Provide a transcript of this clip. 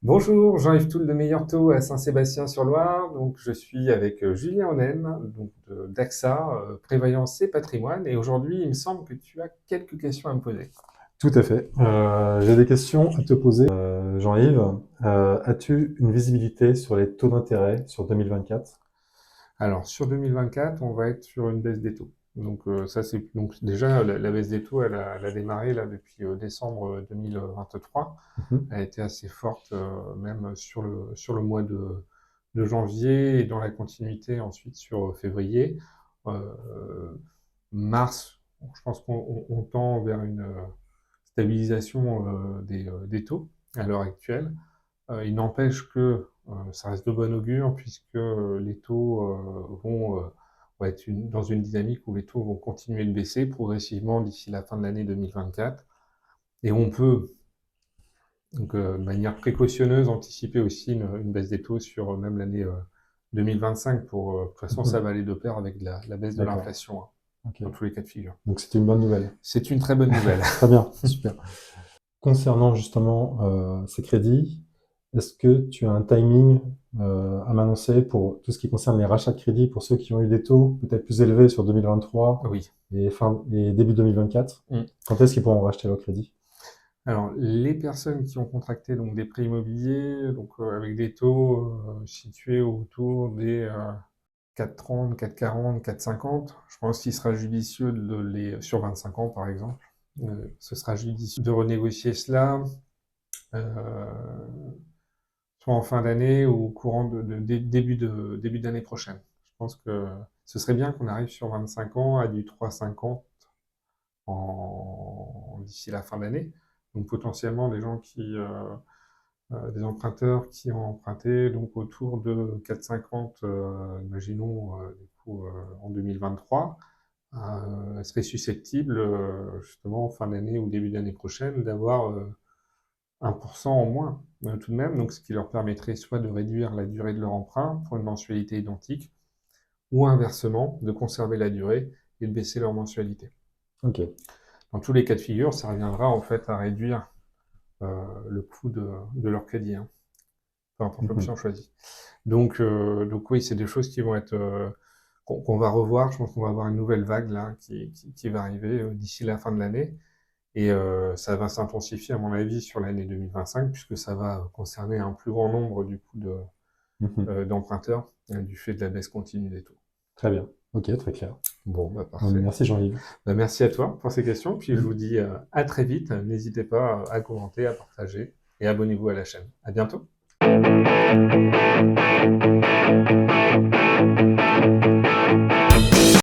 Bonjour, Jean-Yves Toul de Meilleur Taux à Saint-Sébastien-sur-Loire. Donc, je suis avec Julien Onen, donc d'AXA, Prévoyance et Patrimoine. Et aujourd'hui, il me semble que tu as quelques questions à me poser. Tout à fait. J'ai des questions à te poser. Jean-Yves, as-tu une visibilité sur les taux d'intérêt sur 2024? Alors, sur 2024, on va être sur une baisse des taux. Donc, ça, c'est donc déjà la baisse des taux, elle a démarré là depuis décembre 2023. Mhm. Elle a été assez forte, même sur le mois de janvier et dans la continuité ensuite sur février. Euh, Mars, je pense qu'on tend vers une stabilisation des taux à l'heure actuelle. Il n'empêche que ça reste de bon augure puisque les taux vont être dans une dynamique où les taux vont continuer de baisser progressivement d'ici la fin de l'année 2024. Et on peut, donc, de manière précautionneuse, anticiper aussi une baisse des taux sur même l'année 2025. De toute façon, ça Mhm. va aller de pair avec la baisse de D'accord. l'inflation, hein, Ok. dans tous les cas de figure. Donc c'était une bonne nouvelle. C'est une très bonne nouvelle. Très bien. Super. Concernant justement ces crédits, est-ce que tu as un timing à m'annoncer pour tout ce qui concerne les rachats de crédits pour ceux qui ont eu des taux peut-être plus élevés sur 2023 Oui. et début 2024? Mm. Quand est-ce qu'ils pourront racheter leur crédit? Alors, les personnes qui ont contracté donc des prêts immobiliers, donc avec des taux situés autour des 4,30, 4,40, 4,50, je pense qu'il sera judicieux sur 25 ans par exemple, ce sera judicieux de renégocier cela, euh, soit en fin d'année ou au courant début d'année prochaine. Je pense que ce serait bien qu'on arrive sur 25 ans à du 3,50 d'ici la fin d'année. Donc potentiellement des emprunteurs qui ont emprunté donc autour de 4,50, imaginons du coup en 2023, seraient susceptibles justement en fin d'année ou début d'année prochaine d'avoir 1% en moins tout de même, donc ce qui leur permettrait soit de réduire la durée de leur emprunt pour une mensualité identique, ou inversement de conserver la durée et de baisser leur mensualité. Ok. Dans tous les cas de figure, ça reviendra en fait à réduire le coût de leur crédit, hein, peu importe Mhm. l'option choisie. Donc oui, c'est des choses qui vont être qu'on va revoir. Je pense qu'on va avoir une nouvelle vague là qui va arriver d'ici la fin de l'année. Et ça va s'intensifier, à mon avis, sur l'année 2025, puisque ça va concerner un plus grand nombre du coup Mhm. d'emprunteurs du fait de la baisse continue des taux. Très bien. Ok, très clair. Bon, bah parfait. Merci Jean-Yves. Bah, merci à toi pour ces questions, puis je Mm. vous dis à très vite. N'hésitez pas à commenter, à partager et abonnez-vous à la chaîne. À bientôt.